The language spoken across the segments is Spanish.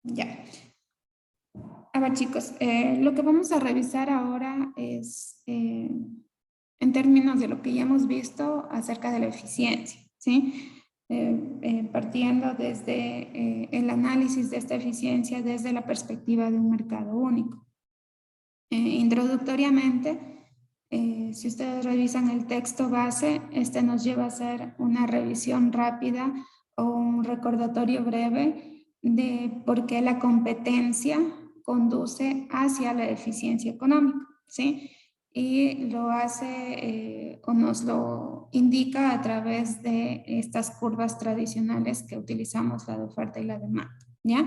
Ya. A ver, chicos, lo que vamos a revisar ahora es en términos de lo que ya hemos visto acerca de la eficiencia, ¿sí? Partiendo desde el análisis de esta eficiencia desde la perspectiva de un mercado único. Introductoriamente, si ustedes revisan el texto base, este nos lleva a hacer una revisión rápida o un recordatorio breve de por qué la competencia conduce hacia la eficiencia económica, ¿sí? Y lo hace o nos lo indica a través de estas curvas tradicionales que utilizamos, la de oferta y la demanda, ¿ya?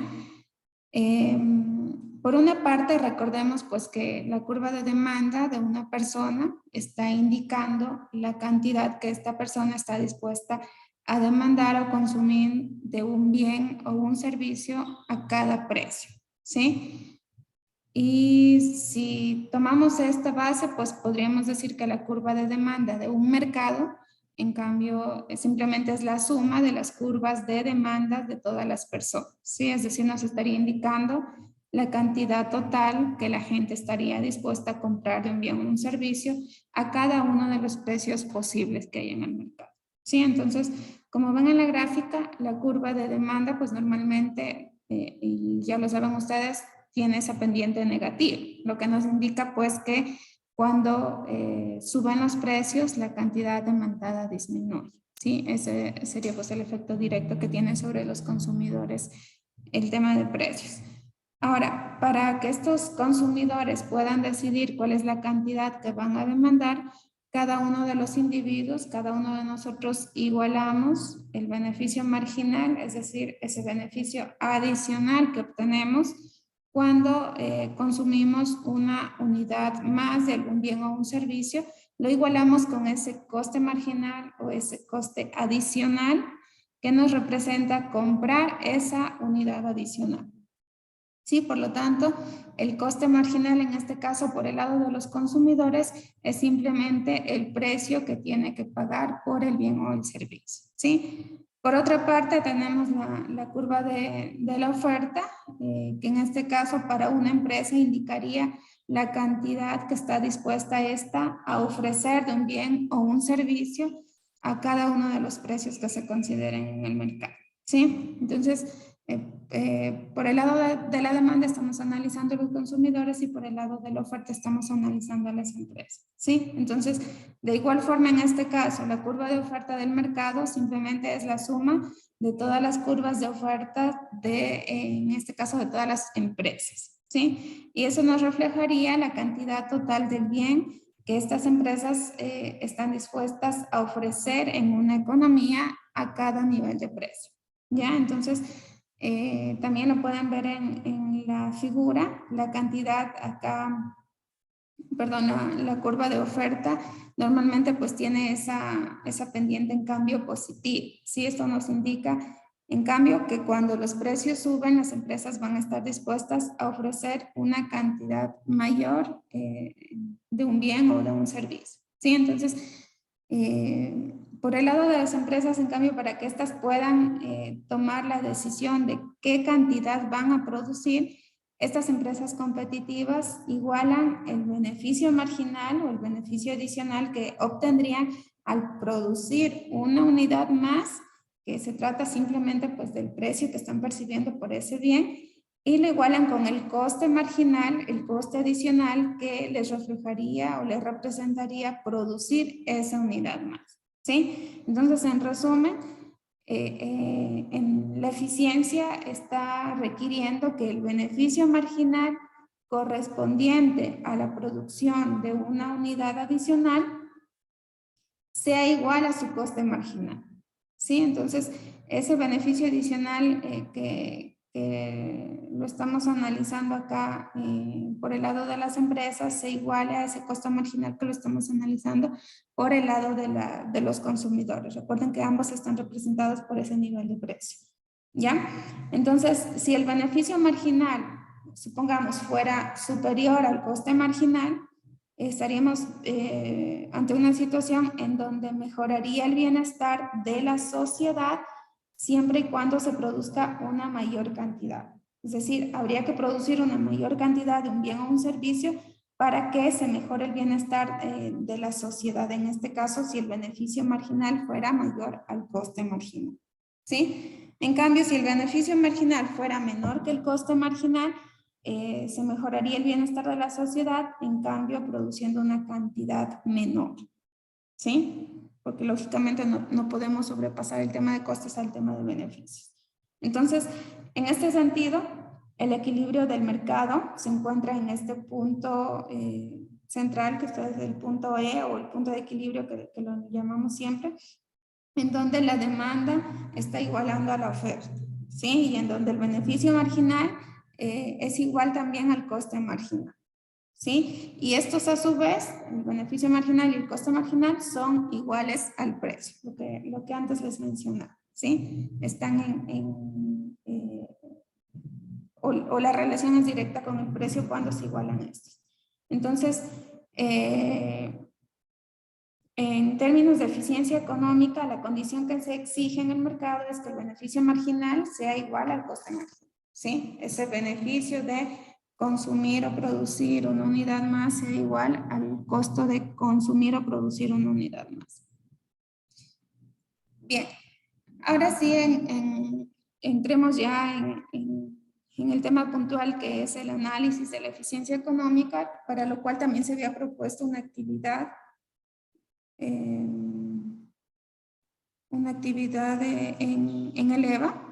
Por una parte, recordemos pues que la curva de demanda de una persona está indicando la cantidad que esta persona está dispuesta a demandar o consumir de un bien o un servicio a cada precio, ¿sí? Y si tomamos esta base, pues podríamos decir que la curva de demanda de un mercado, en cambio, simplemente es la suma de las curvas de demanda de todas las personas, ¿sí? Es decir, nos estaría indicando la cantidad total que la gente estaría dispuesta a comprar de un bien o un servicio a cada uno de los precios posibles que hay en el mercado, ¿sí? Entonces, como ven en la gráfica, la curva de demanda, pues normalmente, y ya lo saben ustedes, tiene esa pendiente negativa, lo que nos indica pues que cuando suben los precios, la cantidad demandada disminuye, ¿sí? Ese sería pues el efecto directo que tiene sobre los consumidores el tema de precios. Ahora, para que estos consumidores puedan decidir cuál es la cantidad que van a demandar, cada uno de los individuos, cada uno de nosotros igualamos el beneficio marginal, es decir, ese beneficio adicional que obtenemos cuando consumimos una unidad más de algún bien o un servicio, lo igualamos con ese coste marginal o ese coste adicional que nos representa comprar esa unidad adicional. Sí, por lo tanto, el coste marginal en este caso por el lado de los consumidores es simplemente el precio que tiene que pagar por el bien o el servicio, ¿sí? Por otra parte, tenemos la curva de la oferta, que en este caso para una empresa indicaría la cantidad que está dispuesta esta a ofrecer de un bien o un servicio a cada uno de los precios que se consideren en el mercado, ¿sí? Entonces, por el lado de la demanda estamos analizando los consumidores y por el lado de la oferta estamos analizando a las empresas, ¿sí? Entonces, de igual forma en este caso, la curva de oferta del mercado simplemente es la suma de todas las curvas de oferta en este caso, de todas las empresas, ¿sí? Y eso nos reflejaría la cantidad total del bien que estas empresas están dispuestas a ofrecer en una economía a cada nivel de precio, ¿ya? Entonces, también lo pueden ver en la figura, la cantidad acá, perdón, la curva de oferta normalmente pues tiene esa pendiente en cambio positivo, ¿sí? Esto nos indica en cambio que cuando los precios suben las empresas van a estar dispuestas a ofrecer una cantidad mayor de un bien o de un servicio, ¿sí? Entonces, por el lado de las empresas, en cambio, para que éstas puedan tomar la decisión de qué cantidad van a producir, estas empresas competitivas igualan el beneficio marginal o el beneficio adicional que obtendrían al producir una unidad más, que se trata simplemente pues del precio que están percibiendo por ese bien, y lo igualan con el coste marginal, el coste adicional que les reflejaría o les representaría producir esa unidad más, ¿sí? Entonces, en resumen, en la eficiencia está requiriendo que el beneficio marginal correspondiente a la producción de una unidad adicional sea igual a su coste marginal, ¿sí? Entonces, ese beneficio adicional que lo estamos analizando acá por el lado de las empresas se iguale a ese costo marginal que lo estamos analizando por el lado de los consumidores. Recuerden que ambos están representados por ese nivel de precio, ¿ya? Entonces, si el beneficio marginal, supongamos, fuera superior al coste marginal, estaríamos ante una situación en donde mejoraría el bienestar de la sociedad siempre y cuando se produzca una mayor cantidad, Es decir, habría que producir una mayor cantidad de un bien o un servicio para que se mejore el bienestar de la sociedad. En este caso, si el beneficio marginal fuera mayor al coste marginal. ¿Sí? En cambio, si el beneficio marginal fuera menor que el coste marginal, se mejoraría el bienestar de la sociedad, en cambio, produciendo una cantidad menor. ¿Sí? Porque lógicamente no podemos sobrepasar el tema de costes al tema de beneficios. Entonces, en este sentido, el equilibrio del mercado se encuentra en este punto central, que es el punto E o el punto de equilibrio que lo llamamos siempre, en donde la demanda está igualando a la oferta, ¿sí? Y en donde el beneficio marginal es igual también al coste marginal. ¿Sí? Y estos a su vez, el beneficio marginal y el coste marginal son iguales al precio, lo que antes les mencionaba, ¿sí? Están o la relación es directa con el precio cuando se igualan estos. Entonces, en términos de eficiencia económica, la condición que se exige en el mercado es que el beneficio marginal sea igual al coste marginal, ¿sí? Ese beneficio de consumir o producir una unidad más sea igual al costo de consumir o producir una unidad más. Bien, ahora sí entremos ya en el tema puntual que es el análisis de la eficiencia económica, para lo cual también se había propuesto una actividad en el EVA.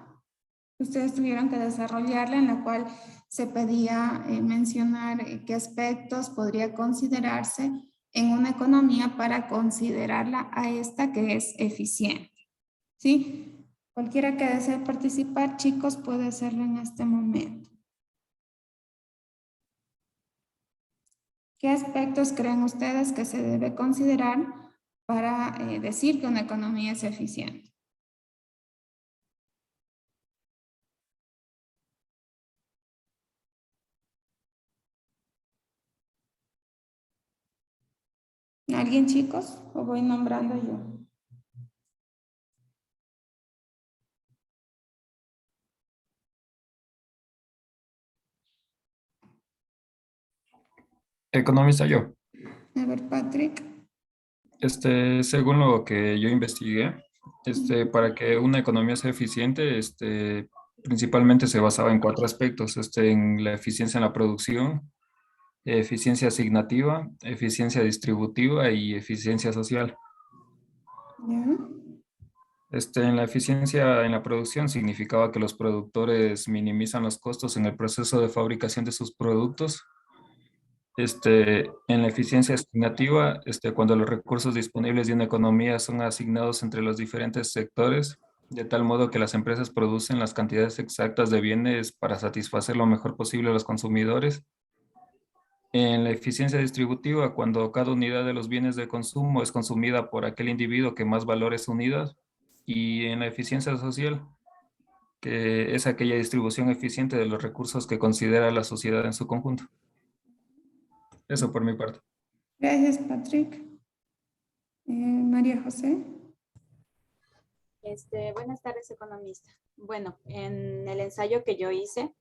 Ustedes tuvieron que desarrollarla, en la cual se pedía mencionar qué aspectos podría considerarse en una economía para considerarla a esta que es eficiente. ¿Sí? Cualquiera que desee participar, chicos, puede hacerlo en este momento. ¿Qué aspectos creen ustedes que se debe considerar para decir que una economía es eficiente? ¿Alguien, chicos? ¿O voy nombrando yo? Economista yo. A ver, Patrick. Según lo que yo investigué, para que una economía sea eficiente, principalmente se basaba en cuatro aspectos, en la eficiencia en la producción, eficiencia asignativa, eficiencia distributiva y eficiencia social. ¿Ya? En la eficiencia en la producción significaba que los productores minimizan los costos en el proceso de fabricación de sus productos. En la eficiencia asignativa, cuando los recursos disponibles de una economía son asignados entre los diferentes sectores, de tal modo que las empresas producen las cantidades exactas de bienes para satisfacer lo mejor posible a los consumidores. En la eficiencia distributiva, cuando cada unidad de los bienes de consumo es consumida por aquel individuo que más valores unidas. Y en la eficiencia social, que es aquella distribución eficiente de los recursos que considera la sociedad en su conjunto. Eso por mi parte. Gracias, Patrick. María José. Buenas tardes, economista. Bueno, en el ensayo que yo hice,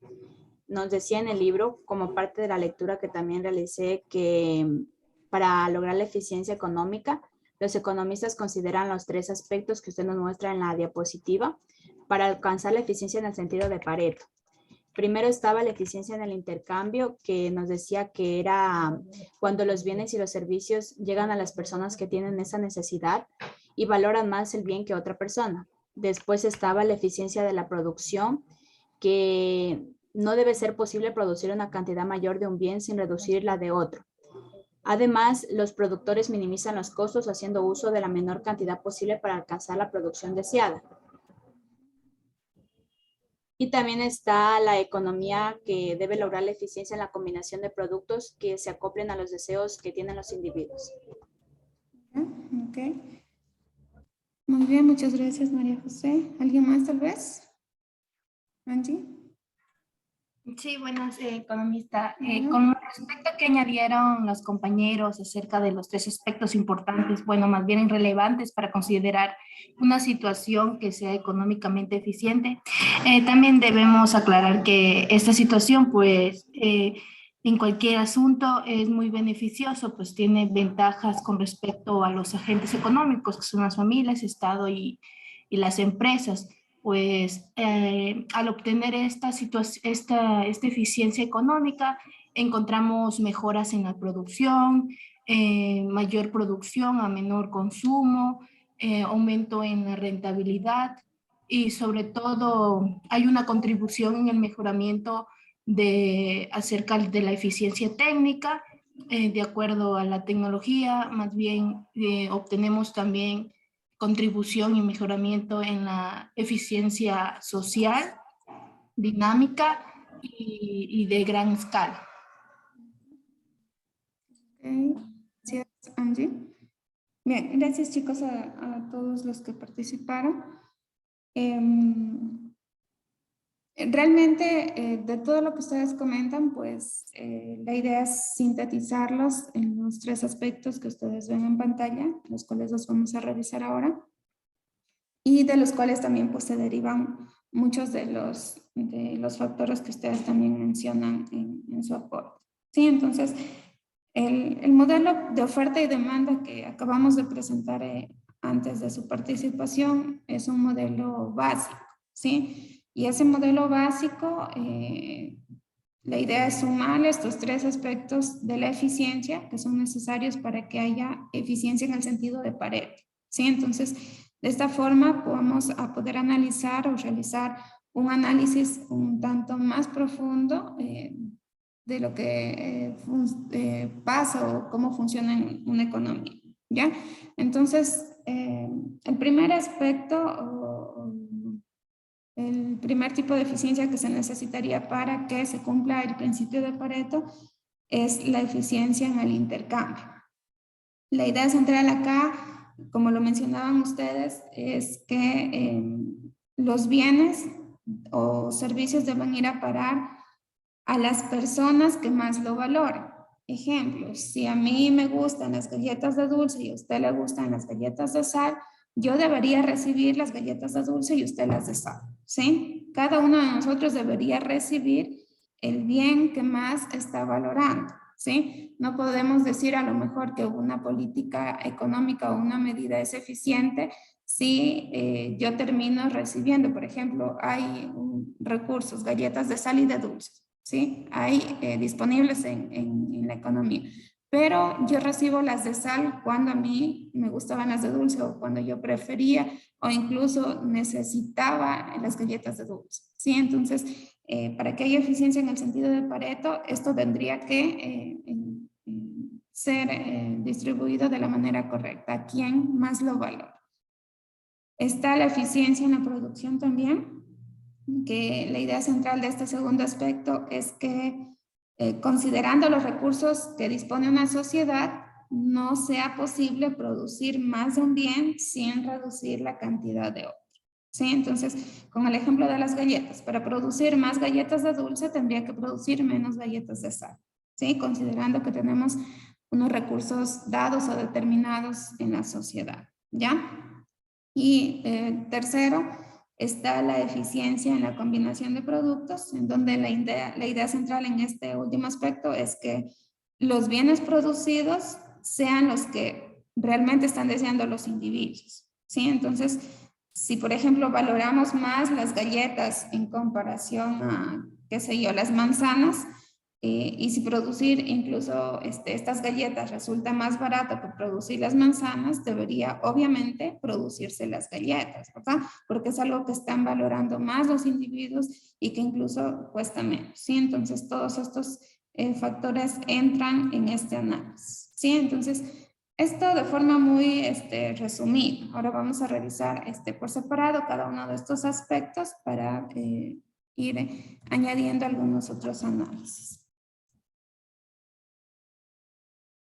nos decía en el libro, como parte de la lectura que también realicé, que para lograr la eficiencia económica, los economistas consideran los tres aspectos que usted nos muestra en la diapositiva para alcanzar la eficiencia en el sentido de Pareto. Primero estaba la eficiencia en el intercambio, que nos decía que era cuando los bienes y los servicios llegan a las personas que tienen esa necesidad y valoran más el bien que otra persona. Después estaba la eficiencia de la producción, que no debe ser posible producir una cantidad mayor de un bien sin reducir la de otro. Además, los productores minimizan los costos haciendo uso de la menor cantidad posible para alcanzar la producción deseada. Y también está la economía, que debe lograr la eficiencia en la combinación de productos que se acoplen a los deseos que tienen los individuos. Ok. Muy bien, muchas gracias, María José. ¿Alguien más tal vez? Angie. Sí, buenas, economista. Con respecto a que añadieron los compañeros acerca de los tres aspectos importantes, bueno, más bien relevantes para considerar una situación que sea económicamente eficiente, también debemos aclarar que esta situación, pues, en cualquier asunto es muy beneficioso, pues tiene ventajas con respecto a los agentes económicos, que son las familias, Estado y las empresas. Pues al obtener esta eficiencia económica, encontramos mejoras en la producción, mayor producción a menor consumo, aumento en la rentabilidad y sobre todo hay una contribución en el mejoramiento acerca de la eficiencia técnica, de acuerdo a la tecnología, más bien obtenemos también contribución y mejoramiento en la eficiencia social, dinámica y de gran escala. Okay. Sí, Angie. Bien, gracias chicos a todos los que participaron. Realmente, de todo lo que ustedes comentan, pues la idea es sintetizarlos en los tres aspectos que ustedes ven en pantalla, los cuales los vamos a revisar ahora, y de los cuales también pues, se derivan muchos de los factores que ustedes también mencionan en su aporte. Sí, entonces, el modelo de oferta y demanda que acabamos de presentar antes de su participación es un modelo básico, ¿sí? Y ese modelo básico, la idea es sumar estos tres aspectos de la eficiencia que son necesarios para que haya eficiencia en el sentido de Pareto, ¿sí? Entonces, de esta forma vamos a poder analizar o realizar un análisis un tanto más profundo de lo que pasa o cómo funciona en una economía, ¿ya? Entonces, el primer aspecto el primer tipo de eficiencia que se necesitaría para que se cumpla el principio de Pareto es la eficiencia en el intercambio. La idea central acá, como lo mencionaban ustedes, es que los bienes o servicios deben ir a parar a las personas que más lo valoren. Ejemplo, si a mí me gustan las galletas de dulce y a usted le gustan las galletas de sal, yo debería recibir las galletas de dulce y usted las de sal, ¿sí? Cada uno de nosotros debería recibir el bien que más está valorando, ¿sí? No podemos decir a lo mejor que una política económica o una medida es eficiente si yo termino recibiendo, por ejemplo, hay recursos, galletas de sal y de dulce, ¿sí? Hay disponibles en la economía. Pero yo recibo las de sal cuando a mí me gustaban las de dulce o cuando yo prefería o incluso necesitaba las galletas de dulce, ¿sí? Entonces, para que haya eficiencia en el sentido de Pareto, esto tendría que ser distribuido de la manera correcta. ¿A quién más lo valora? Está la eficiencia en la producción también, que la idea central de este segundo aspecto es que considerando los recursos que dispone una sociedad, no sea posible producir más de un bien sin reducir la cantidad de otro. ¿Sí? Entonces, con el ejemplo de las galletas, para producir más galletas de dulce tendría que producir menos galletas de sal, ¿sí? Considerando que tenemos unos recursos dados o determinados en la sociedad, ¿ya? Y tercero, está la eficiencia en la combinación de productos, en donde la idea central en este último aspecto es que los bienes producidos sean los que realmente están deseando los individuos, ¿sí? Entonces, si por ejemplo valoramos más las galletas en comparación a, qué sé yo, las manzanas, y si producir incluso estas galletas resulta más barato que producir las manzanas, debería obviamente producirse las galletas, ¿verdad? Porque es algo que están valorando más los individuos y que incluso cuesta menos, ¿sí? Entonces todos estos factores entran en este análisis, ¿sí? Entonces esto de forma muy resumida. Ahora vamos a revisar por separado cada uno de estos aspectos para ir añadiendo algunos otros análisis.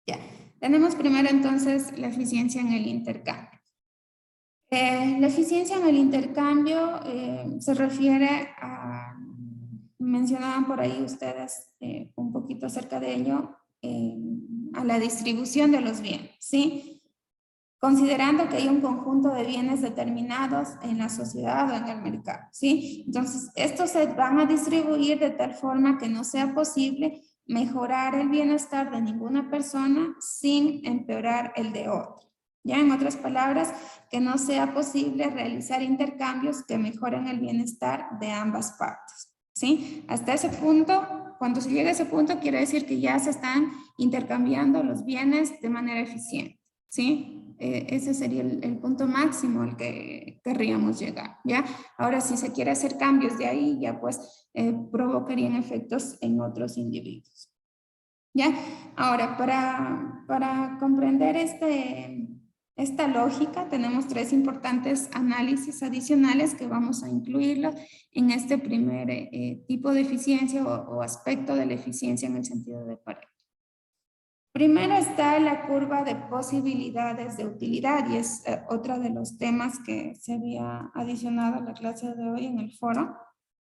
Ya, tenemos primero entonces la eficiencia en el intercambio. La eficiencia en el intercambio se refiere a mencionaban por ahí ustedes un poquito acerca de ello, a la distribución de los bienes, ¿sí? Considerando que hay un conjunto de bienes determinados en la sociedad o en el mercado, ¿sí? Entonces, estos se van a distribuir de tal forma que no sea posible mejorar el bienestar de ninguna persona sin empeorar el de otra. Ya, en otras palabras, que no sea posible realizar intercambios que mejoren el bienestar de ambas partes, ¿sí? Hasta ese punto, cuando se llega a ese punto, quiere decir que ya se están intercambiando los bienes de manera eficiente, ¿sí? Ese sería el punto máximo al que querríamos llegar, ¿ya? Ahora, si se quiere hacer cambios de ahí, ya pues provocarían efectos en otros individuos, ¿ya? Ahora, para comprender esta lógica, tenemos tres importantes análisis adicionales que vamos a incluirlos en este primer tipo de eficiencia o aspecto de la eficiencia en el sentido de Pareto. Primero está la curva de posibilidades de utilidad y es otro de los temas que se había adicionado a la clase de hoy en el foro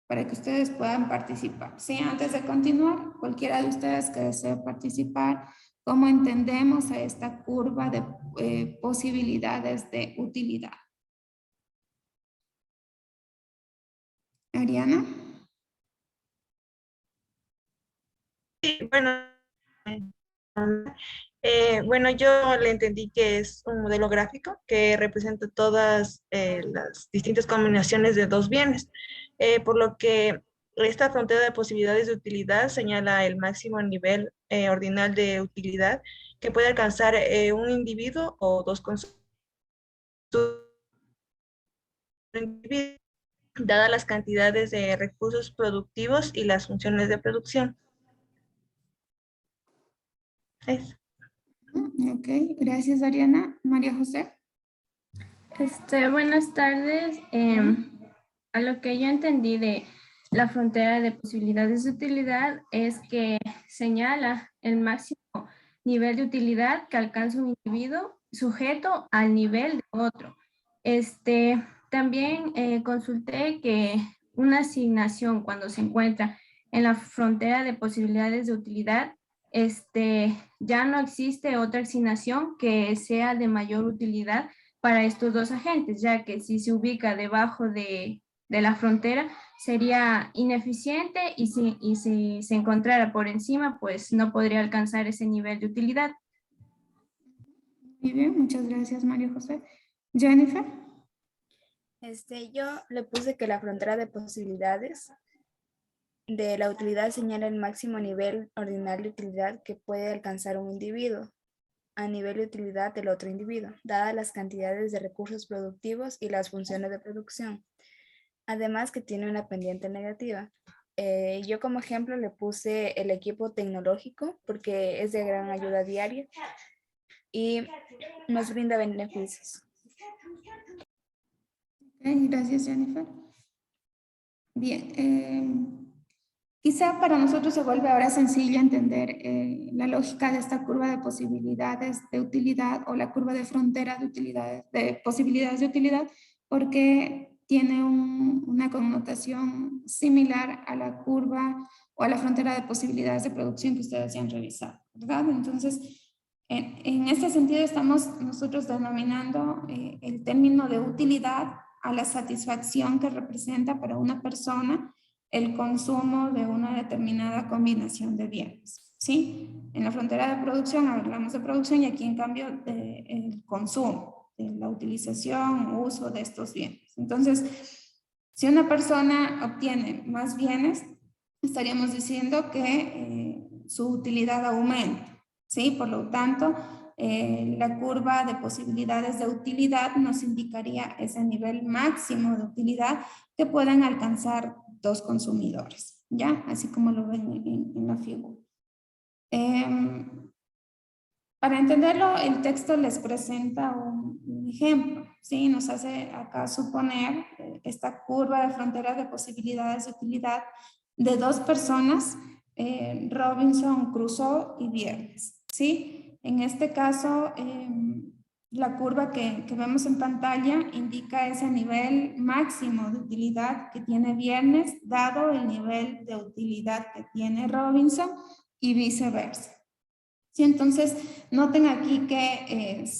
para que ustedes puedan participar. Sí, antes de continuar, cualquiera de ustedes que desee participar, ¿cómo entendemos a esta curva de posibilidades de utilidad? Ariana. Sí, bueno, yo le entendí que es un modelo gráfico que representa todas las distintas combinaciones de dos bienes, por lo que esta frontera de posibilidades de utilidad señala el máximo nivel ordinal de utilidad que puede alcanzar un individuo o dos consumidores, dadas las cantidades de recursos productivos y las funciones de producción. Eso. Ok, gracias Ariana. María José. Buenas tardes. A lo que yo entendí de la frontera de posibilidades de utilidad es que señala el máximo nivel de utilidad que alcanza un individuo sujeto al nivel de otro. También consulté que una asignación cuando se encuentra en la frontera de posibilidades de utilidad, ya no existe otra asignación que sea de mayor utilidad para estos dos agentes, ya que si se ubica debajo de la frontera sería ineficiente y si se encontrara por encima, pues no podría alcanzar ese nivel de utilidad. Muy bien, muchas gracias María José. Jennifer. Yo le puse que la frontera de posibilidades de la utilidad señala el máximo nivel ordinal de utilidad que puede alcanzar un individuo a nivel de utilidad del otro individuo, dadas las cantidades de recursos productivos y las funciones de producción. Además que tiene una pendiente negativa. Yo como ejemplo le puse el equipo tecnológico porque es de gran ayuda diaria y nos brinda beneficios. Okay, gracias Jennifer. Bien, quizá para nosotros se vuelve ahora sencillo entender la lógica de esta curva de posibilidades de utilidad o la curva de frontera de utilidades, de posibilidades de utilidad, porque tiene una connotación similar a la curva o a la frontera de posibilidades de producción que ustedes ya han revisado, ¿verdad? Entonces, en este sentido estamos nosotros denominando el término de utilidad a la satisfacción que representa para una persona el consumo de una determinada combinación de bienes, ¿sí? En la frontera de producción hablamos de producción y aquí en cambio el consumo, de la utilización, uso de estos bienes. Entonces, si una persona obtiene más bienes, estaríamos diciendo que su utilidad aumenta, ¿sí? Por lo tanto, la curva de posibilidades de utilidad nos indicaría ese nivel máximo de utilidad que puedan alcanzar dos consumidores, ¿ya? Así como lo ven en la figura. Para entenderlo, el texto les presenta un ejemplo, ¿sí? Nos hace acá suponer esta curva de frontera de posibilidades de utilidad de dos personas, Robinson Crusoe y Viernes, ¿sí? En este caso, la curva que vemos en pantalla indica ese nivel máximo de utilidad que tiene Viernes, dado el nivel de utilidad que tiene Robinson y viceversa. Sí, entonces, noten aquí que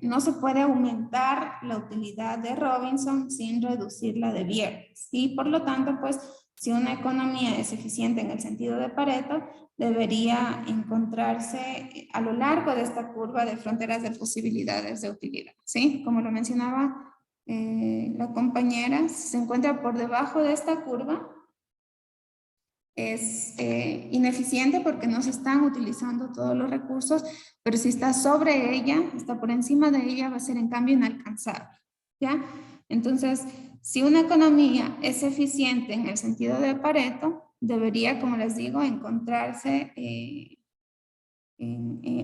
no se puede aumentar la utilidad de Robinson sin reducir la de Viernes. Y por lo tanto, pues, si una economía es eficiente en el sentido de Pareto, debería encontrarse a lo largo de esta curva de fronteras de posibilidades de utilidad. ¿Sí? Como lo mencionaba la compañera, si se encuentra por debajo de esta curva, es ineficiente porque no se están utilizando todos los recursos, pero si está sobre ella, está por encima de ella, va a ser en cambio inalcanzable, ¿ya? Entonces, si una economía es eficiente en el sentido de Pareto, debería, como les digo, encontrarse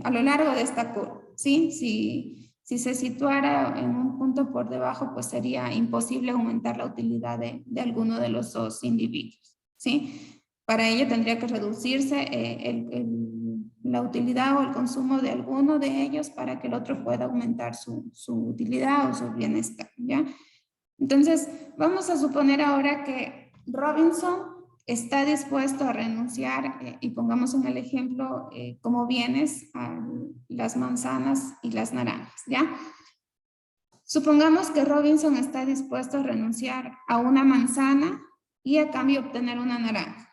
a lo largo de esta curva, ¿sí? Si se situara en un punto por debajo, pues sería imposible aumentar la utilidad de alguno de los dos individuos, ¿sí? Para ello tendría que reducirse la utilidad o el consumo de alguno de ellos para que el otro pueda aumentar su utilidad o su bienestar, ¿ya? Entonces, vamos a suponer ahora que Robinson está dispuesto a renunciar, y pongamos en el ejemplo como bienes a las manzanas y las naranjas, ¿ya? Supongamos que Robinson está dispuesto a renunciar a una manzana y a cambio obtener una naranja.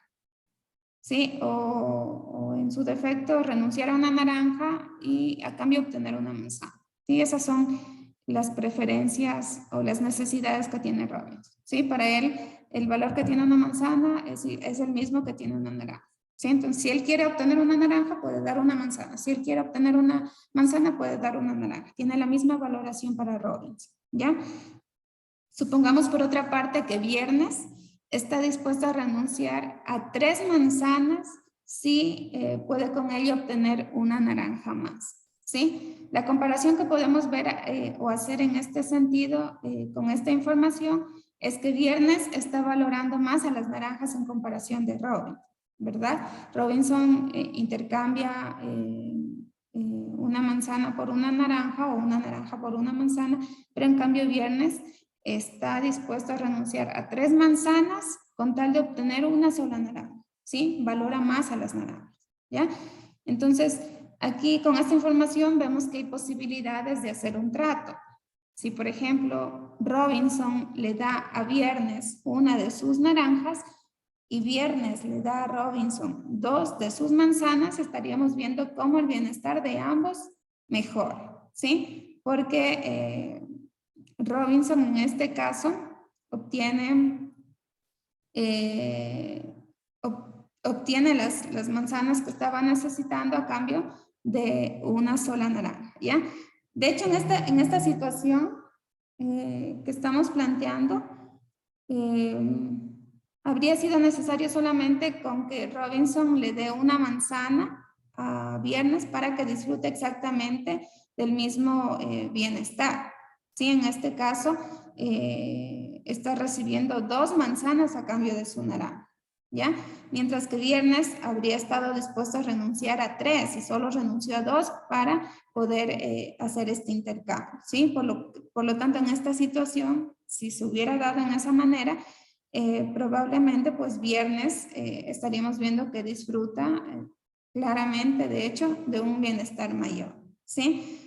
¿Sí? O en su defecto renunciar a una naranja y a cambio obtener una manzana. ¿Sí? Esas son las preferencias o las necesidades que tiene Robinson. ¿Sí? Para él, el valor que tiene una manzana es el mismo que tiene una naranja. ¿Sí? Entonces, si él quiere obtener una naranja, puede dar una manzana. Si él quiere obtener una manzana, puede dar una naranja. Tiene la misma valoración para Robinson. ¿Ya? Supongamos por otra parte que Viernes está dispuesto a renunciar a 3 manzanas si puede con ello obtener una naranja más, ¿sí? La comparación que podemos ver o hacer en este sentido con esta información es que Viernes está valorando más a las naranjas en comparación de Robinson, ¿verdad? Robinson intercambia una manzana por una naranja o una naranja por una manzana, pero en cambio Viernes está dispuesto a renunciar a 3 manzanas con tal de obtener una sola naranja, ¿sí? Valora más a las naranjas, ¿ya? Entonces, aquí con esta información vemos que hay posibilidades de hacer un trato. Si, por ejemplo, Robinson le da a Viernes una de sus naranjas y Viernes le da a Robinson 2 de sus manzanas, estaríamos viendo cómo el bienestar de ambos mejora, ¿sí? Porque Robinson en este caso obtiene las manzanas que estaba necesitando a cambio de una sola naranja, ¿ya? De hecho, en esta situación que estamos planteando, habría sido necesario solamente con que Robinson le dé una manzana a Viernes para que disfrute exactamente del mismo bienestar. Sí, en este caso está recibiendo 2 manzanas a cambio de su naranja, ¿ya? Mientras que Viernes habría estado dispuesto a renunciar a 3 y solo renunció a 2 para poder hacer este intercambio, ¿sí? Por lo tanto, en esta situación, si se hubiera dado en esa manera, probablemente pues Viernes estaríamos viendo que disfruta claramente, de hecho, de un bienestar mayor, ¿sí?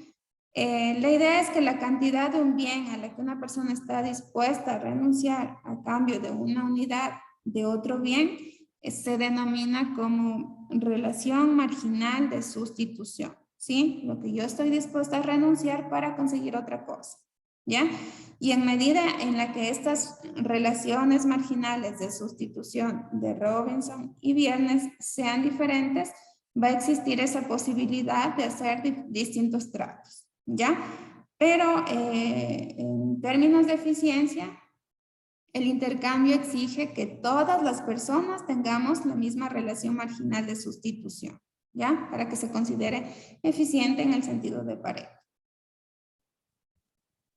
La idea es que la cantidad de un bien a la que una persona está dispuesta a renunciar a cambio de una unidad de otro bien se denomina como relación marginal de sustitución, ¿sí? Lo que yo estoy dispuesta a renunciar para conseguir otra cosa, ¿ya? Y en medida en la que estas relaciones marginales de sustitución de Robinson y Viernes sean diferentes, va a existir esa posibilidad de hacer distintos tratos, ¿ya? Pero en términos de eficiencia, el intercambio exige que todas las personas tengamos la misma relación marginal de sustitución, ¿ya? Para que se considere eficiente en el sentido de Pareto.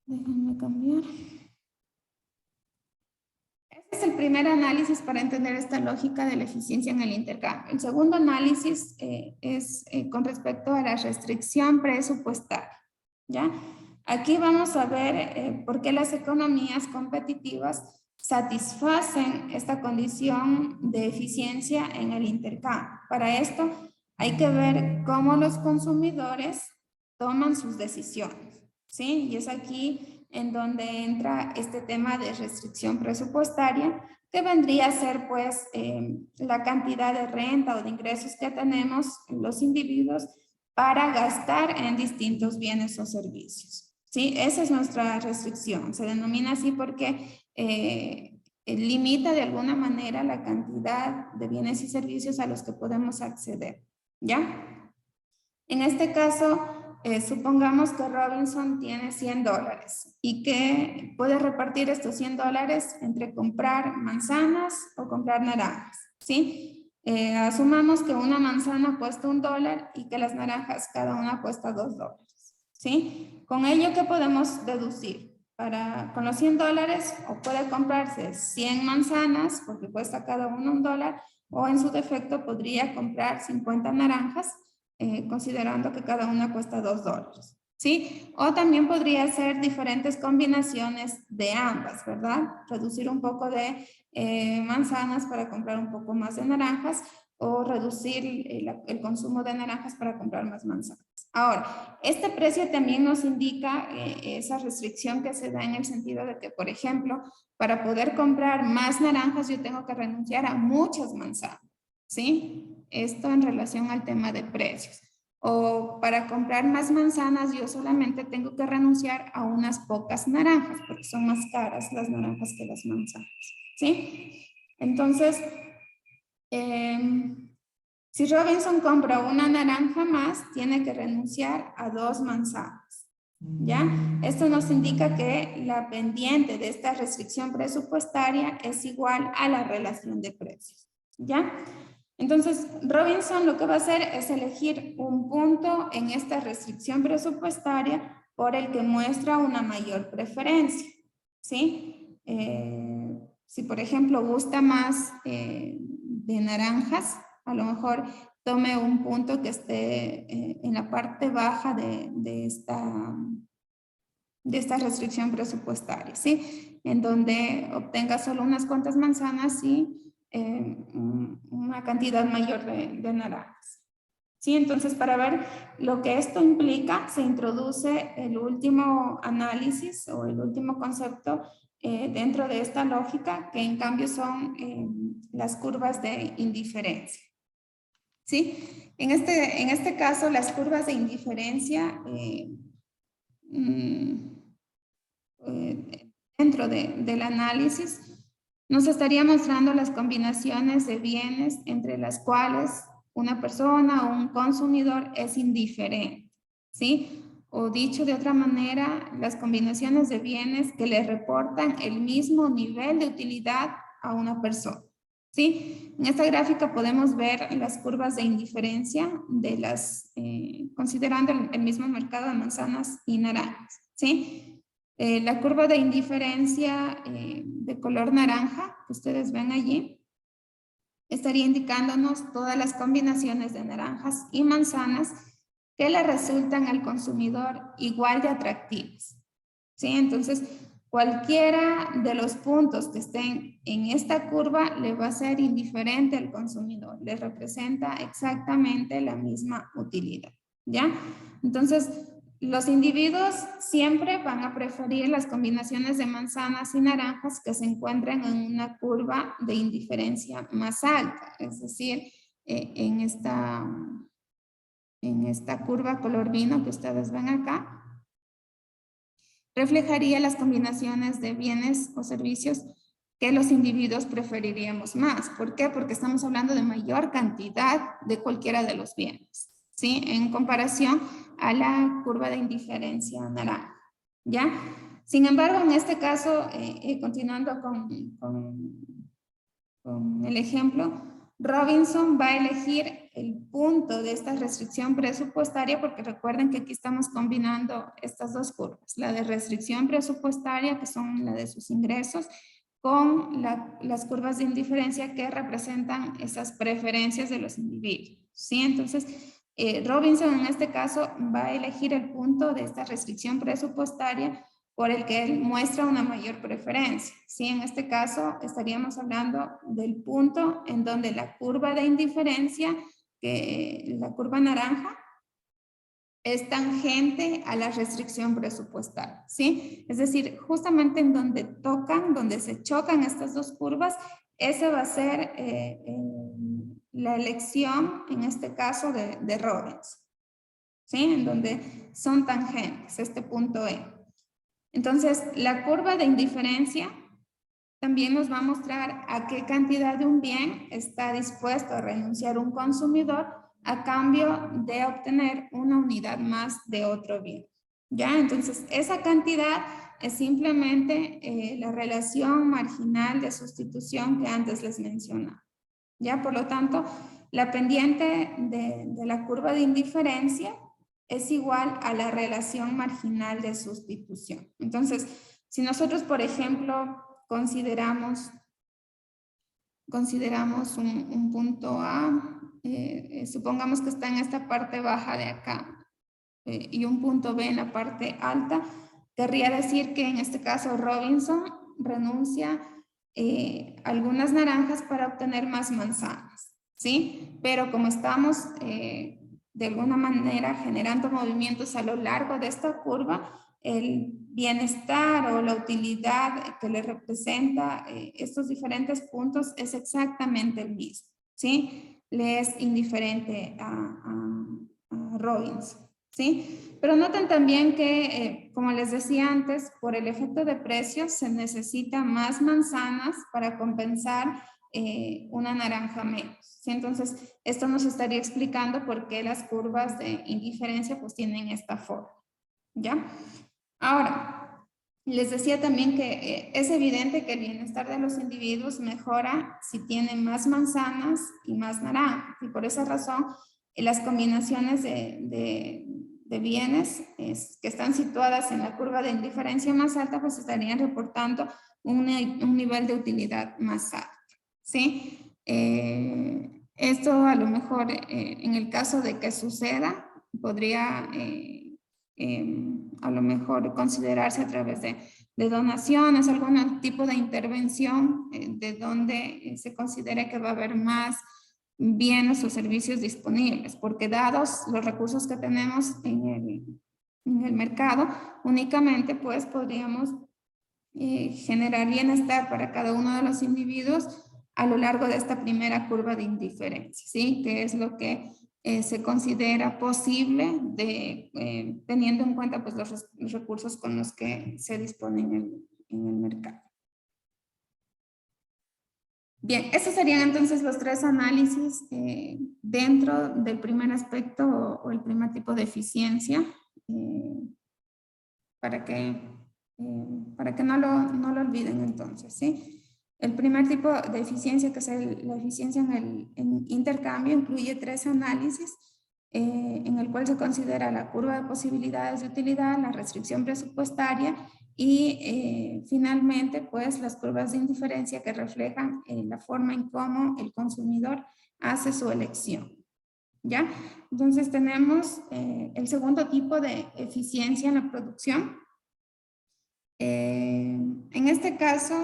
Déjenme cambiar. Este es el primer análisis para entender esta lógica de la eficiencia en el intercambio. El segundo análisis es con respecto a la restricción presupuestaria, ¿ya? Aquí vamos a ver por qué las economías competitivas satisfacen esta condición de eficiencia en el intercambio. Para esto hay que ver cómo los consumidores toman sus decisiones, ¿sí? Y es aquí en donde entra este tema de restricción presupuestaria, que vendría a ser pues la cantidad de renta o de ingresos que tenemos los individuos para gastar en distintos bienes o servicios, ¿sí? Esa es nuestra restricción. Se denomina así porque limita de alguna manera la cantidad de bienes y servicios a los que podemos acceder, ¿ya? En este caso, supongamos que Robinson tiene $100 y que puede repartir estos $100 entre comprar manzanas o comprar naranjas, ¿sí? Asumamos que una manzana cuesta $1 y que las naranjas cada una cuesta $2, ¿sí? Con ello, ¿qué podemos deducir? Con los $100 o puede comprarse 100 manzanas porque cuesta cada una $1, o en su defecto podría comprar 50 naranjas considerando que cada una cuesta $2, ¿sí? O también podría ser diferentes combinaciones de ambas, ¿verdad? Reducir un poco de manzanas para comprar un poco más de naranjas, o reducir el consumo de naranjas para comprar más manzanas. Ahora, este precio también nos indica esa restricción que se da en el sentido de que, por ejemplo, para poder comprar más naranjas yo tengo que renunciar a muchas manzanas, ¿sí? Esto en relación al tema de precios. O para comprar más manzanas yo solamente tengo que renunciar a unas pocas naranjas porque son más caras las naranjas que las manzanas, ¿sí? Entonces, si Robinson compra una naranja más, tiene que renunciar a 2 manzanas, ¿ya? Esto nos indica que la pendiente de esta restricción presupuestaria es igual a la relación de precios, ¿ya? Entonces, Robinson lo que va a hacer es elegir un punto en esta restricción presupuestaria por el que muestra una mayor preferencia, ¿sí? Si, por ejemplo, gusta más de naranjas, a lo mejor tome un punto que esté en la parte baja de esta restricción presupuestaria, ¿sí? En donde obtenga solo unas cuantas manzanas y una cantidad mayor de naranjas, ¿sí? Entonces, para ver lo que esto implica, se introduce el último análisis o el último concepto dentro de esta lógica, que en cambio son las curvas de indiferencia, ¿sí? En este caso, las curvas de indiferencia dentro del análisis nos estaría mostrando las combinaciones de bienes entre las cuales una persona o un consumidor es indiferente, ¿sí? O dicho de otra manera, las combinaciones de bienes que le reportan el mismo nivel de utilidad a una persona, ¿sí? En esta gráfica podemos ver las curvas de indiferencia de considerando el mismo mercado de manzanas y naranjas, ¿sí? La curva de indiferencia de color naranja que ustedes ven allí estaría indicándonos todas las combinaciones de naranjas y manzanas que le resultan al consumidor igual de atractivas, ¿sí? Entonces, cualquiera de los puntos que estén en esta curva le va a ser indiferente al consumidor, le representa exactamente la misma utilidad, ¿ya? Entonces, los individuos siempre van a preferir las combinaciones de manzanas y naranjas que se encuentran en una curva de indiferencia más alta, es decir, en esta curva color vino que ustedes ven acá, reflejaría las combinaciones de bienes o servicios que los individuos preferiríamos más. ¿Por qué? Porque estamos hablando de mayor cantidad de cualquiera de los bienes, ¿sí? En comparación a la curva de indiferencia naranja, ¿ya? Sin embargo, en este caso, continuando con el ejemplo, Robinson va a elegir el punto de esta restricción presupuestaria porque recuerden que aquí estamos combinando estas dos curvas, la de restricción presupuestaria, que son la de sus ingresos, con las curvas de indiferencia que representan esas preferencias de los individuos, ¿sí? Entonces, Robinson en este caso va a elegir el punto de esta restricción presupuestaria por el que él muestra una mayor preferencia. ¿Sí? En este caso estaríamos hablando del punto en donde la curva de indiferencia, la curva naranja, es tangente a la restricción presupuestaria, ¿sí? Es decir, justamente en donde tocan, donde se chocan estas dos curvas, esa va a ser la elección, en este caso, de Robinson, ¿sí? En donde son tangentes, este punto E. Entonces, la curva de indiferencia también nos va a mostrar a qué cantidad de un bien está dispuesto a renunciar un consumidor a cambio de obtener una unidad más de otro bien. ¿Ya? Entonces, esa cantidad es simplemente la relación marginal de sustitución que antes les mencionaba. ¿Ya? Por lo tanto, la pendiente de la curva de indiferencia es igual a la relación marginal de sustitución. Entonces, si nosotros, por ejemplo, consideramos un punto A, supongamos que está en esta parte baja de acá, y un punto B en la parte alta, querría decir que en este caso Robinson renuncia algunas naranjas para obtener más manzanas, ¿sí? Pero como estamos de alguna manera generando movimientos a lo largo de esta curva, el bienestar o la utilidad que le representa estos diferentes puntos es exactamente el mismo, ¿sí? Le es indiferente a Robinson, ¿sí? Pero noten también que, como les decía antes, por el efecto de precios se necesita más manzanas para compensar una naranja menos, ¿sí? Entonces, esto nos estaría explicando por qué las curvas de indiferencia pues tienen esta forma, ¿ya? Ahora, les decía también que es evidente que el bienestar de los individuos mejora si tienen más manzanas y más naranjas, y por esa razón las combinaciones de bienes que están situadas en la curva de indiferencia más alta pues estarían reportando un nivel de utilidad más alto, ¿sí? Esto a lo mejor en el caso de que suceda podría a lo mejor considerarse a través de donaciones, algún tipo de intervención de donde se considere que va a haber más bienes o servicios disponibles, porque dados los recursos que tenemos en el mercado, únicamente pues podríamos generar bienestar para cada uno de los individuos a lo largo de esta primera curva de indiferencia, ¿sí? Que es lo que se considera posible teniendo en cuenta pues, los recursos con los que se disponen en el mercado. Bien, estos serían entonces los tres análisis dentro del primer aspecto o el primer tipo de eficiencia para que no lo olviden entonces, ¿sí? El primer tipo de eficiencia, que es la eficiencia en intercambio, incluye tres análisis en el cual se considera la curva de posibilidades de utilidad, la restricción presupuestaria y finalmente pues las curvas de indiferencia que reflejan la forma en cómo el consumidor hace su elección. ¿Ya? Entonces tenemos el segundo tipo de eficiencia en la producción. En este caso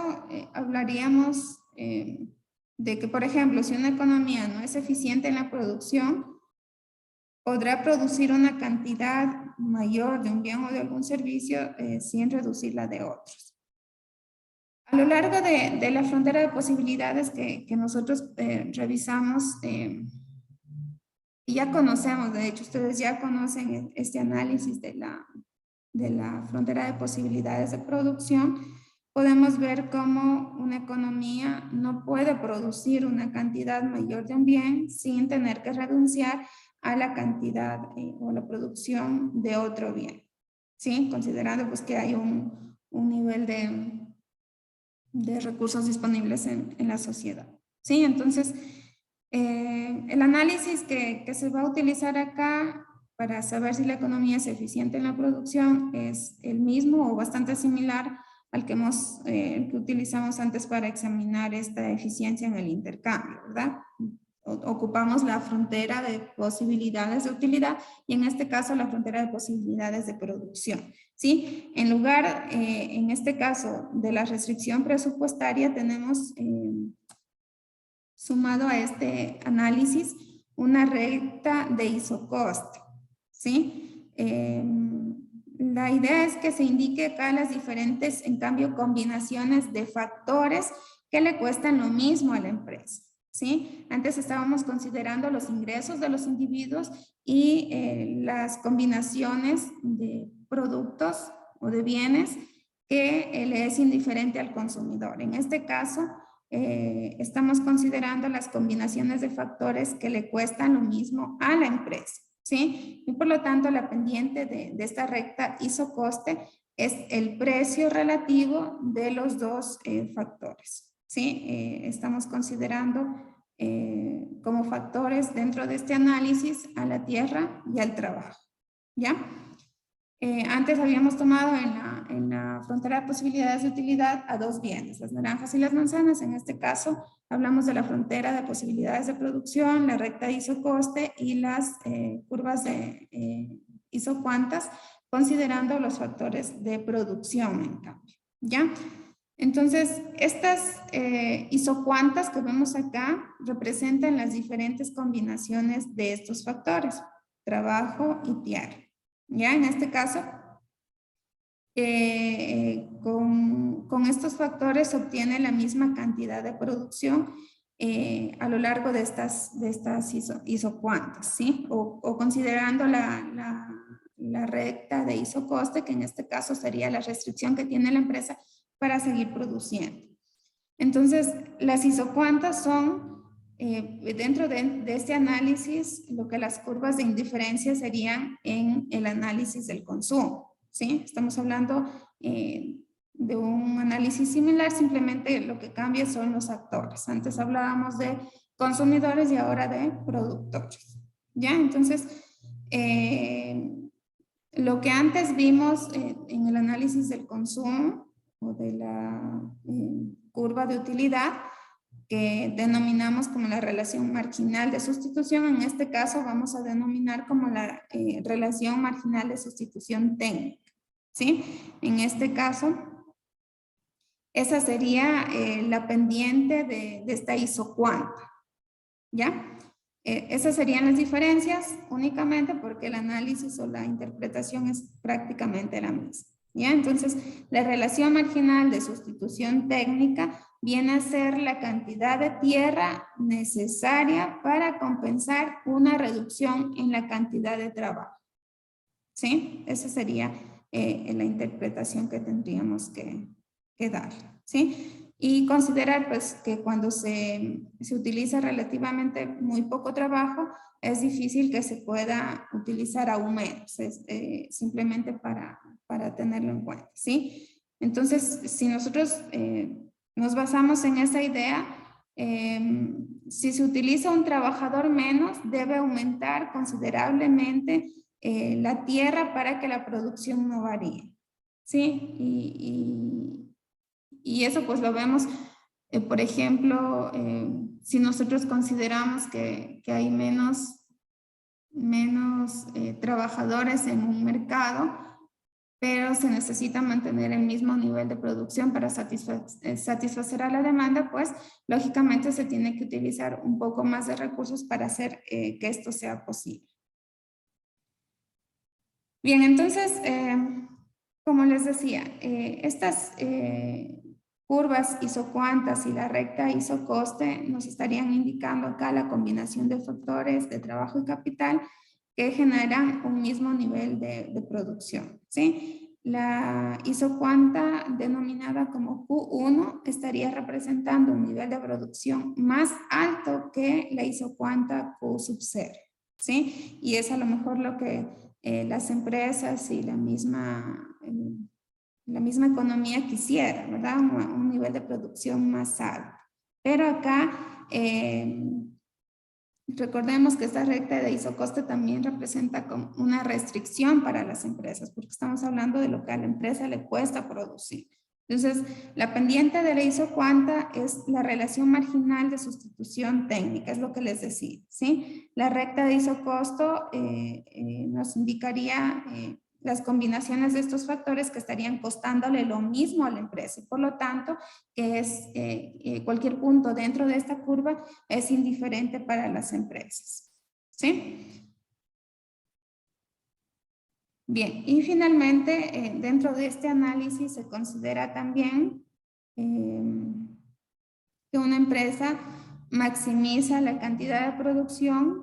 hablaríamos de que, por ejemplo, si una economía no es eficiente en la producción, podrá producir una cantidad mayor de un bien o de algún servicio sin reducir la de otros. A lo largo de la frontera de posibilidades que nosotros revisamos, y ya conocemos, de hecho, ustedes ya conocen este análisis de la frontera de posibilidades de producción, podemos ver cómo una economía no puede producir una cantidad mayor de un bien sin tener que renunciar a la cantidad o la producción de otro bien, ¿sí? Considerando pues que hay un nivel de recursos disponibles en la sociedad, ¿sí? Entonces, el análisis que se va a utilizar acá para saber si la economía es eficiente en la producción es el mismo o bastante similar al que utilizamos antes para examinar esta eficiencia en el intercambio, ¿verdad? ocupamos la frontera de posibilidades de utilidad y en este caso la frontera de posibilidades de producción, ¿sí? En lugar, en este caso, de la restricción presupuestaria, tenemos sumado a este análisis una recta de isocoste, ¿sí? La idea es que se indique acá las diferentes, en cambio, combinaciones de factores que le cuestan lo mismo a la empresa, ¿sí? Antes estábamos considerando los ingresos de los individuos y las combinaciones de productos o de bienes que le es indiferente al consumidor. En este caso, estamos considerando las combinaciones de factores que le cuestan lo mismo a la empresa, ¿sí? Y por lo tanto, la pendiente de esta recta isocoste es el precio relativo de los dos factores, ¿sí? Estamos considerando como factores dentro de este análisis a la tierra y al trabajo, ¿ya? Antes habíamos tomado en la frontera de posibilidades de utilidad a dos bienes, las naranjas y las manzanas. En este caso, hablamos de la frontera de posibilidades de producción, la recta isocoste y las curvas de isocuantas, considerando los factores de producción, en cambio, ¿ya? Entonces, estas isocuantas que vemos acá representan las diferentes combinaciones de estos factores, trabajo y tierra. Ya, en este caso, con estos factores se obtiene la misma cantidad de producción a lo largo de estas isocuantas, ¿sí? O considerando la recta de isocoste, que en este caso sería la restricción que tiene la empresa para seguir produciendo. Entonces, las isocuantas son, dentro de este análisis, lo que las curvas de indiferencia serían en el análisis del consumo, ¿sí? Estamos hablando de un análisis similar, simplemente lo que cambia son los actores. Antes hablábamos de consumidores y ahora de productores, ¿ya? Entonces, lo que antes vimos en el análisis del consumo o de la curva de utilidad, que denominamos como la relación marginal de sustitución, en este caso vamos a denominar como la relación marginal de sustitución técnica, ¿sí? En este caso, esa sería la pendiente de esta isocuanta, ¿ya? Esas serían las diferencias únicamente porque el análisis o la interpretación es prácticamente la misma, ¿ya? Entonces, la relación marginal de sustitución técnica viene a ser la cantidad de tierra necesaria para compensar una reducción en la cantidad de trabajo, ¿sí? Esa sería la interpretación que tendríamos que dar, ¿sí? Y considerar pues que cuando se utiliza relativamente muy poco trabajo, es difícil que se pueda utilizar aún menos, simplemente para tenerlo en cuenta, ¿sí? Entonces, si nosotros nos basamos en esa idea, si se utiliza un trabajador menos, debe aumentar considerablemente la tierra para que la producción no varíe, ¿sí? Y eso pues lo vemos, por ejemplo, si nosotros consideramos que hay menos trabajadores en un mercado, pero se necesita mantener el mismo nivel de producción para satisfacer a la demanda, pues lógicamente se tiene que utilizar un poco más de recursos para hacer que esto sea posible. Bien, entonces, como les decía, estas curvas isocuantas y la recta isocoste nos estarían indicando acá la combinación de factores de trabajo y capital que generan un mismo nivel de producción, ¿sí? La isocuanta denominada como Q1 estaría representando un nivel de producción más alto que la isocuanta Q sub 0, ¿sí? Y es a lo mejor lo que las empresas y la misma economía quisiera, ¿verdad? Un nivel de producción más alto. Pero acá, recordemos que esta recta de isocoste también representa como una restricción para las empresas, porque estamos hablando de lo que a la empresa le cuesta producir. Entonces, la pendiente de la isocuanta es la relación marginal de sustitución técnica, es lo que les decía, ¿sí? La recta de isocosto nos indicaría las combinaciones de estos factores que estarían costándole lo mismo a la empresa. Por lo tanto, que es cualquier punto dentro de esta curva es indiferente para las empresas, ¿sí? Bien, y finalmente, dentro de este análisis se considera también que una empresa maximiza la cantidad de producción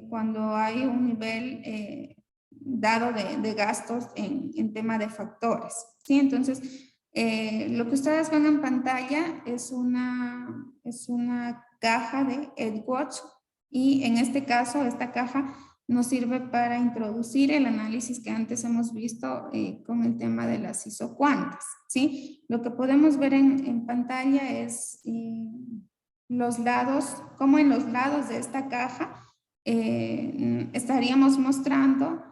cuando hay un nivel dado de gastos en tema de factores, ¿sí? Entonces, lo que ustedes ven en pantalla es una caja de Edwatch y en este caso esta caja nos sirve para introducir el análisis que antes hemos visto con el tema de las isocuantas, ¿sí? Lo que podemos ver en pantalla es los lados, como en los lados de esta caja estaríamos mostrando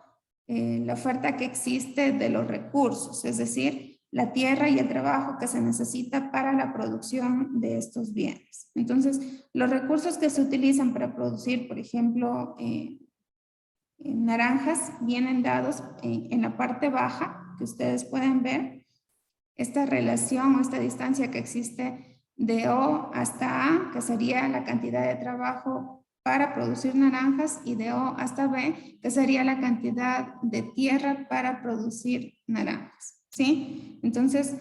la oferta que existe de los recursos, es decir, la tierra y el trabajo que se necesita para la producción de estos bienes. Entonces, los recursos que se utilizan para producir, por ejemplo, naranjas vienen dados en la parte baja, que ustedes pueden ver, esta relación o esta distancia que existe de O hasta A, que sería la cantidad de trabajo para producir naranjas, y de O hasta B, que sería la cantidad de tierra para producir naranjas, ¿sí? Entonces,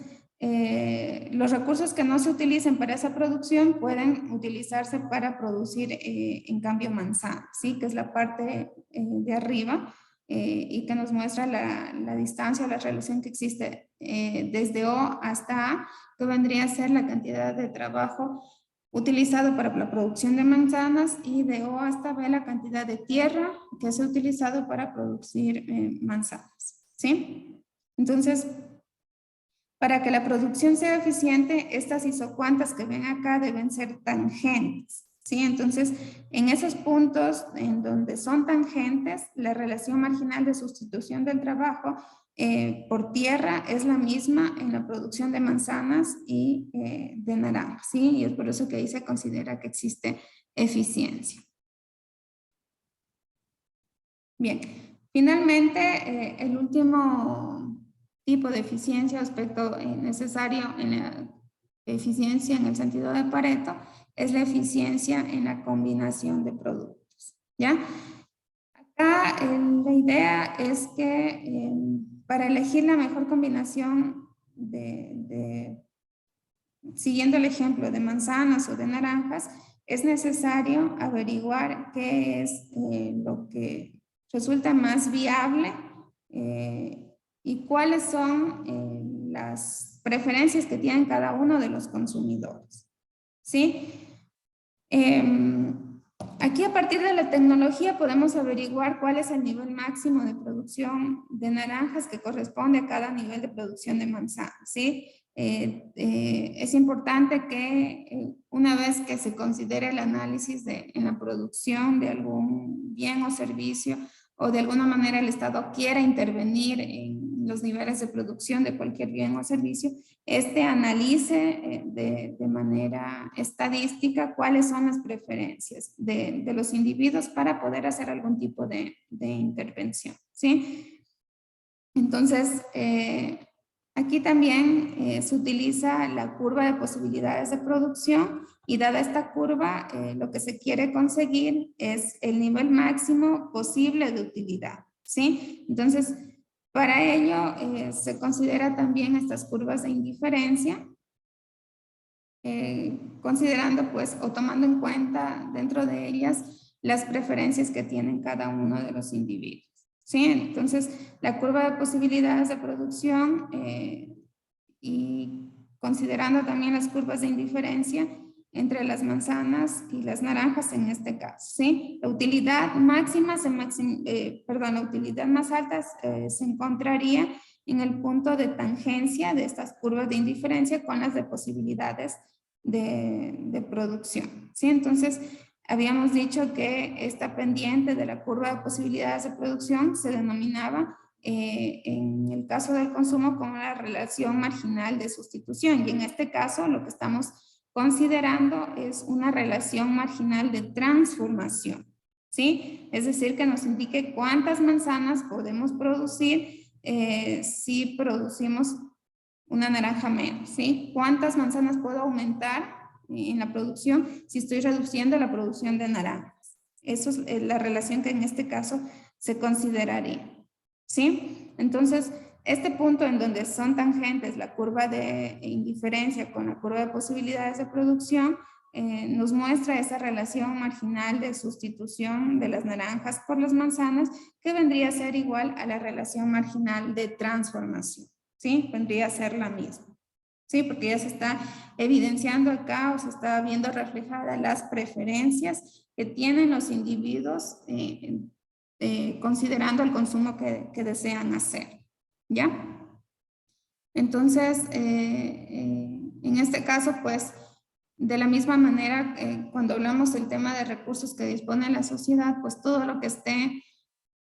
los recursos que no se utilicen para esa producción pueden utilizarse para producir, en cambio, manzana, ¿sí? Que es la parte de arriba y que nos muestra la distancia, la relación que existe desde O hasta A, que vendría a ser la cantidad de trabajo utilizado para la producción de manzanas, y de O hasta B la cantidad de tierra que se ha utilizado para producir manzanas, ¿sí? Entonces, para que la producción sea eficiente, estas isocuantas que ven acá deben ser tangentes, ¿sí? Entonces, en esos puntos en donde son tangentes, la relación marginal de sustitución del trabajo por tierra es la misma en la producción de manzanas y de naranjas, ¿sí? Y es por eso que ahí se considera que existe eficiencia. Bien, finalmente, el último tipo de eficiencia, aspecto necesario en la eficiencia en el sentido de Pareto, es la eficiencia en la combinación de productos, ¿ya? Acá la idea es que para elegir la mejor combinación siguiendo el ejemplo de manzanas o de naranjas, es necesario averiguar qué es lo que resulta más viable y cuáles son las preferencias que tienen cada uno de los consumidores, ¿sí? Aquí, a partir de la tecnología, podemos averiguar cuál es el nivel máximo de producción de naranjas que corresponde a cada nivel de producción de manzanas, ¿sí? Es importante que una vez que se considere el análisis en la producción de algún bien o servicio, o de alguna manera el Estado quiera intervenir en los niveles de producción de cualquier bien o servicio, analice de manera estadística cuáles son las preferencias de los individuos para poder hacer algún tipo de intervención, ¿sí? Entonces, aquí también se utiliza la curva de posibilidades de producción, y dada esta curva, lo que se quiere conseguir es el nivel máximo posible de utilidad, ¿sí? Entonces, para ello se considera también estas curvas de indiferencia, considerando pues o tomando en cuenta dentro de ellas las preferencias que tienen cada uno de los individuos, ¿sí? Entonces, la curva de posibilidades de producción y considerando también las curvas de indiferencia entre las manzanas y las naranjas en este caso, ¿sí? La utilidad máxima, la utilidad más alta se encontraría en el punto de tangencia de estas curvas de indiferencia con las de posibilidades de producción, ¿sí? Entonces, habíamos dicho que esta pendiente de la curva de posibilidades de producción se denominaba en el caso del consumo con la relación marginal de sustitución. Y en este caso lo que estamos considerando es una relación marginal de transformación, ¿sí? Es decir, que nos indique cuántas manzanas podemos producir si producimos una naranja menos, ¿sí? ¿Cuántas manzanas puedo aumentar en la producción si estoy reduciendo la producción de naranjas? Eso es la relación que en este caso se consideraría, ¿sí? Entonces, este punto en donde son tangentes la curva de indiferencia con la curva de posibilidades de producción nos muestra esa relación marginal de sustitución de las naranjas por las manzanas que vendría a ser igual a la relación marginal de transformación, ¿sí? Vendría a ser la misma, ¿sí? Porque ya se está evidenciando acá o se está viendo reflejadas las preferencias que tienen los individuos considerando el consumo que desean hacer, ¿ya? Entonces, en este caso, pues, de la misma manera, cuando hablamos del tema de recursos que dispone la sociedad, pues todo lo que esté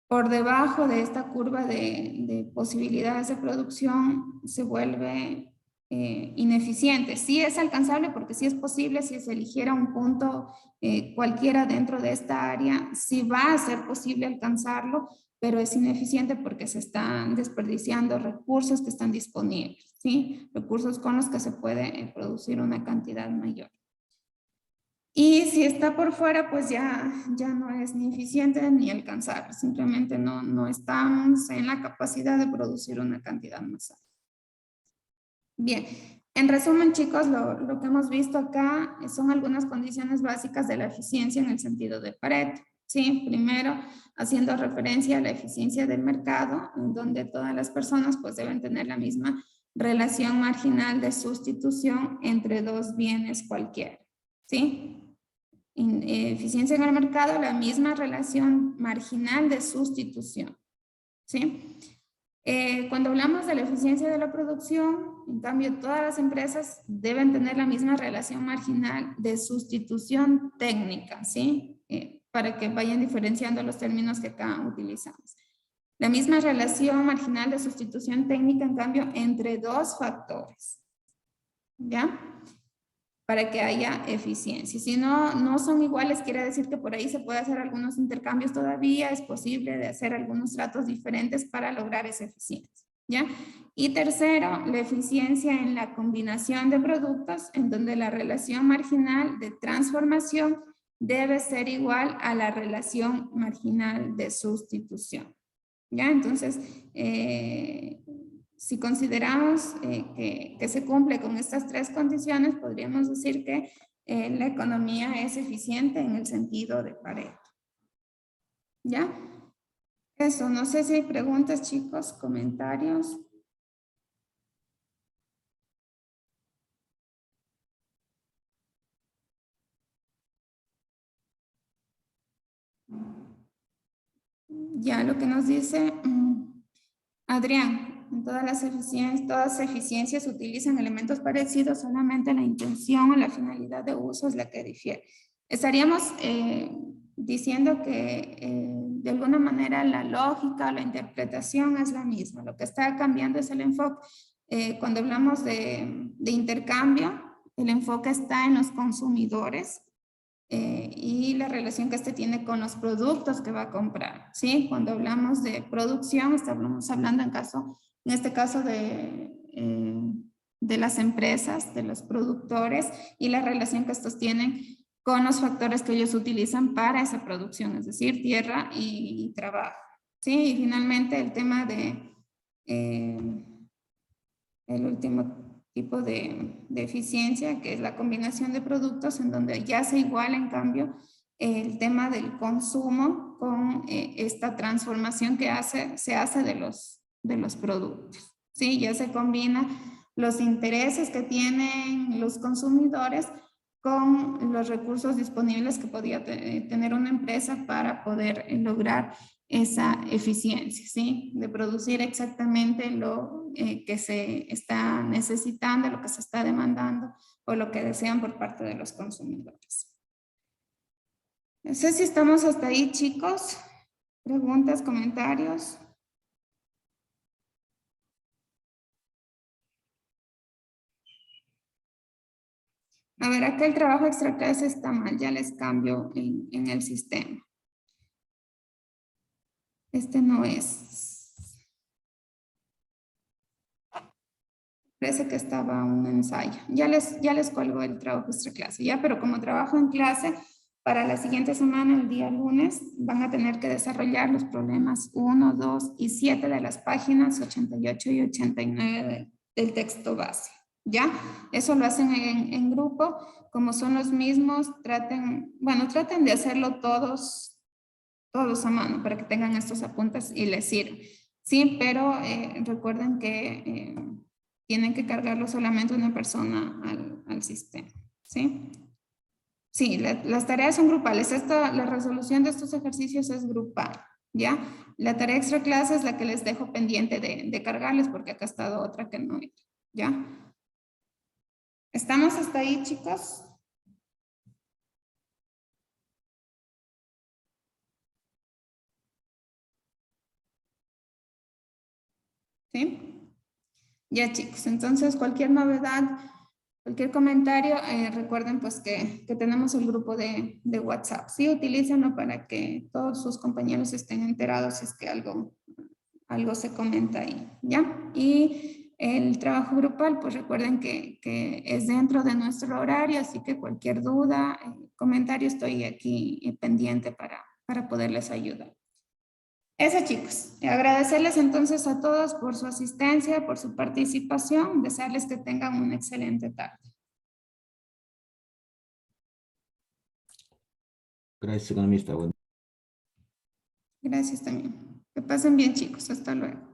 por debajo de esta curva de posibilidades de producción se vuelve ineficiente. Sí es alcanzable porque sí es posible, si se eligiera un punto cualquiera dentro de esta área, sí va a ser posible alcanzarlo, pero es ineficiente porque se están desperdiciando recursos que están disponibles, ¿sí? Recursos con los que se puede producir una cantidad mayor. Y si está por fuera, pues ya no es ni eficiente ni alcanzable. Simplemente no estamos en la capacidad de producir una cantidad más alta. Bien, en resumen, chicos, lo que hemos visto acá son algunas condiciones básicas de la eficiencia en el sentido de Pareto. Sí, primero, haciendo referencia a la eficiencia del mercado, en donde todas las personas pues deben tener la misma relación marginal de sustitución entre dos bienes cualquiera. ¿Sí? Eficiencia en el mercado, la misma relación marginal de sustitución, ¿sí? Cuando hablamos de la eficiencia de la producción, en cambio, todas las empresas deben tener la misma relación marginal de sustitución técnica, ¿sí? Para que vayan diferenciando los términos que acá utilizamos. La misma relación marginal de sustitución técnica, en cambio, entre dos factores, ¿ya? Para que haya eficiencia. Si no son iguales, quiere decir que por ahí se puede hacer algunos intercambios todavía, es posible de hacer algunos tratos diferentes para lograr esa eficiencia, ¿ya? Y tercero, la eficiencia en la combinación de productos, en donde la relación marginal de transformación debe ser igual a la relación marginal de sustitución, ¿ya? Entonces, si consideramos que se cumple con estas tres condiciones, podríamos decir que la economía es eficiente en el sentido de Pareto. ¿Ya? Eso, no sé si hay preguntas, chicos, comentarios. Ya lo que nos dice Adrián, en todas eficiencias utilizan elementos parecidos, solamente la intención o la finalidad de uso es la que difiere. Estaríamos diciendo que de alguna manera la lógica o la interpretación es la misma. Lo que está cambiando es el enfoque. Cuando hablamos de intercambio, el enfoque está en los consumidores y la relación que este tiene con los productos que va a comprar, ¿sí? Cuando hablamos de producción, estamos hablando en este caso de las empresas, de los productores y la relación que estos tienen con los factores que ellos utilizan para esa producción, es decir, tierra y trabajo, ¿sí? Y finalmente el tema de el último tipo de eficiencia, que es la combinación de productos, en donde ya se iguala, en cambio, el tema del consumo con esta transformación que se hace de los productos. ¿Sí? Ya se combina los intereses que tienen los consumidores con los recursos disponibles que podía tener una empresa para poder lograr esa eficiencia, ¿sí? De producir exactamente lo que se está necesitando, lo que se está demandando o lo que desean por parte de los consumidores. No sé si estamos hasta ahí, chicos. ¿Preguntas, comentarios? A ver, acá el trabajo extra clase está mal, ya les cambio en el sistema. Este no es. Parece que estaba un ensayo. Ya les cuelgo el trabajo extra clase, ya, pero como trabajo en clase, para la siguiente semana, el día lunes, van a tener que desarrollar los problemas 1, 2 y 7 de las páginas 88 y 89 del texto base. ¿Ya? Eso lo hacen en grupo, como son los mismos, traten de hacerlo todos a mano para que tengan estos apuntes y les sirva. Sí, pero recuerden que tienen que cargarlo solamente una persona al sistema. ¿Sí? Sí, las tareas son grupales. La resolución de estos ejercicios es grupal. ¿Ya? La tarea extra clase es la que les dejo pendiente de cargarles porque acá ha estado otra que no. ¿Ya? ¿Estamos hasta ahí, chicos? ¿Sí? Ya, chicos. Entonces, cualquier novedad, cualquier comentario, recuerden pues que tenemos el grupo de WhatsApp. Sí, utilícenlo para que todos sus compañeros estén enterados si es que algo se comenta ahí, ¿ya? Y el trabajo grupal, pues recuerden que es dentro de nuestro horario, así que cualquier duda, comentario, estoy aquí pendiente para poderles ayudar. Eso, chicos. Agradecerles entonces a todos por su asistencia, por su participación, desearles que tengan una excelente tarde. Gracias, economista. Bueno. Gracias también. Que pasen bien, chicos. Hasta luego.